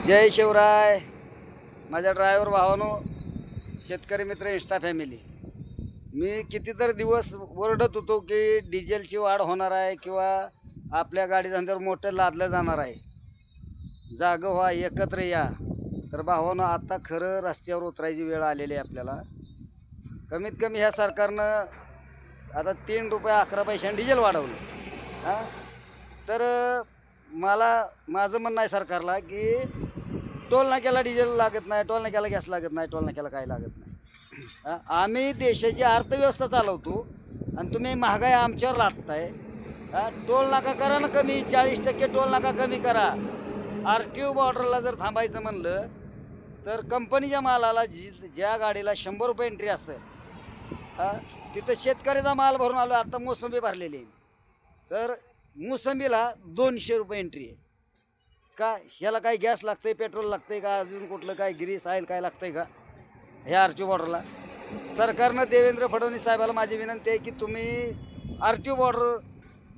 जय शिवराय. माझ्या ड्रायव्हर भावानो, शेतकरी मित्र, इंस्टा फॅमिली. मी कितीतरी दिवस ओरडत होतो की डिझेलची वाढ होणार आहे किंवा आपल्या गाडी धंद्यावर मोठं लादलं जाणार आहे. जागं व्हा, एकत्र या. तर भावानो, आता खरं रस्त्यावर उतरायची वेळ आलेली आहे आपल्याला. कमीत कमी ह्या सरकारनं आता 3 रुपये 11 पैशांनी डिझेल वाढवलं. हां, तर माझं म्हणणं आहे सरकारला की टोल नाक्याला डिझेल लागत नाही, टोल नाक्याला गॅस लागत नाही, टोल नाक्याला काही लागत नाही. आम्ही देशाची अर्थव्यवस्था चालवतो आणि तुम्ही महागाई आमच्यावर लादताय. टोल नाका करा ना कमी, 40% टोल नाका कमी करा. RTO बॉर्डरला जर थांबायचं म्हणलं तर कंपनीच्या मालाला ज्या गाडीला 100 रुपये एंट्री असेल, तिथं शेतकऱ्याचा माल भरून आलो. आता मोसंबी भरलेली आहे, तर मोसंबीला 200 रुपये एंट्री आहे. का ह्याला काय गॅस लागतं आहे, पेट्रोल लागतं आहे का, अजून कुठलं काय गिरीस ऑइल काय लागतं आहे का ह्या RTO बॉर्डरला? सरकारनं देवेंद्र फडणवीस साहेबाला माझी विनंती आहे की तुम्ही RTO बॉर्डर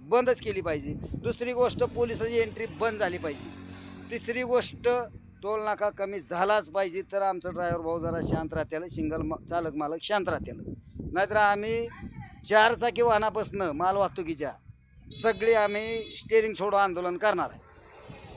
बंदच केली पाहिजे. दुसरी गोष्ट, पोलिसाची एंट्री बंद झाली पाहिजे. तिसरी गोष्ट, टोल नाका कमी झालाच पाहिजे. तर आमचं ड्रायव्हर भाऊ जरा शांत राहत्याला, सिंगल चालक मालक शांत राहत्याला. नाहीतर आम्ही 4 चाकी वाहनापासनं माल वाहतुकीच्या सगळी आम्ही स्टेरिंग सोडो आंदोलन करणार आहे.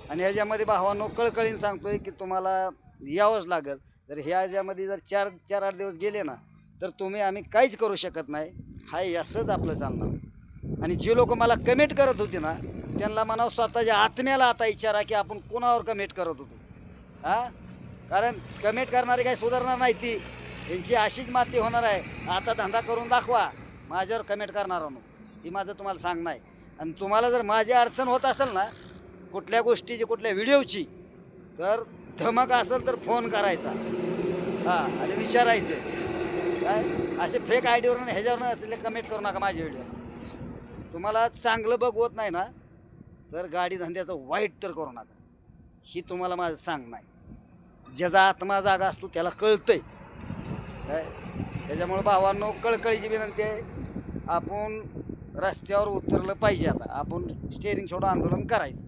आणि ह्याच्यामध्ये भावांनो, कळकळीनं सांगतोय की तुम्हाला यावंच लागेल. तर ह्याच्यामध्ये जर 4-8 दिवस गेले ना, तर आम्ही काहीच करू शकत नाही. हाय असंच आपलं चालणार. आणि जे लोक मला कमेंट करत होते ना, त्यांना म्हणावं स्वतःच्या आत्म्याला आता विचारा की आपण कोणावर कमेंट करत होतो. कारण कमेंट करणारे काही सुधारणार नाही, ती यांची अशीच माती होणार आहे. आता धंदा करून दाखवा, माझ्यावर कमेंट करणार म्हणून, ही माझं तुम्हाला सांगणं आहे. आणि तुम्हाला जर माझी अडचण होत असेल ना, कुठल्या गोष्टीची, कुठल्या व्हिडिओची, तर धमक असेल तर फोन करायचा. आणि विचारायचं. काय असे फेक आयडीवरून ह्याच्यावरून असलेले कमेंट करू नका माझ्या व्हिडिओ. तुम्हाला चांगलं बघवत नाही ना, तर गाडी धंद्याचं वाईट तर करू नका. ही तुम्हाला माझं सांगणं आहे. ज्याचा आत्मा जागा असतो त्याला कळतंय. काय त्याच्यामुळं भावांनो, कळकळीची विनंती आहे, आपण रस्त्यावर उतरलं पाहिजे. आता आपण स्टेरिंग सोडून आंदोलन करायचं.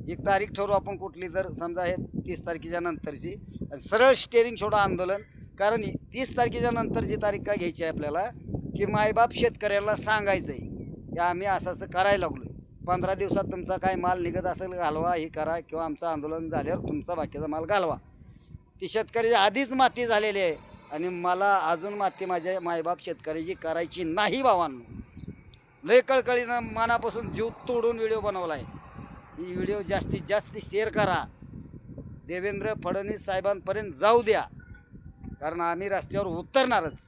एक तारीख ठरवू आपण कुठली, तर समजा आहे 30 तारखेच्या नंतरची, सरळ स्टेरिंग सोडून आंदोलन. कारण 30 तारखेच्या नंतरची तारीख काय घ्यायची आहे आपल्याला, की मायबाप शेतकऱ्याला सांगायचं आहे की आम्ही असं असं करायला लागलो. 15 दिवसात तुमचा काय माल निघत असेल घालवा, हे करा, किंवा आमचं आंदोलन झाल्यावर तुमचा बाकीचा माल घालवा. ती शेतकऱ्याची आधीच माती झालेली आहे आणि मला अजून माती माझ्या मायबाप शेतकऱ्याची करायची नाही. भावांनो, लय कळकळीनं मनापासून जीव तोडून व्हिडिओ बनवला आहे. ही व्हिडिओ जास्तीत जास्त शेअर करा, देवेंद्र फडणवीस साहेबांपर्यंत जाऊ द्या. कारण आम्ही रस्त्यावर उतरणारच.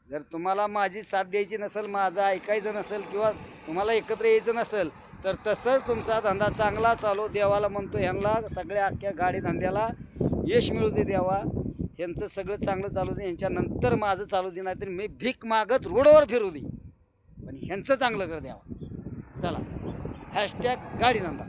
जर तुम्हाला माझी साथ द्यायची नसेल, माझं ऐकायचं नसेल, किंवा तुम्हाला एकत्र यायचं नसेल, तर तसंच तुमचा धंदा चांगला चालू. देवाला म्हणतो, ह्यांना सगळ्या अख्ख्या गाडी धंद्याला यश मिळू दे देवा. ह्यांचं सगळं चांगलं चालू दे, ह्यांच्यानंतर माझं चालू दे. नाही तर मी भीक मागत रोडवर फिरू दे, पण ह्यांचं चांगलं कर द्यावा. चला, # गाडी धंदा.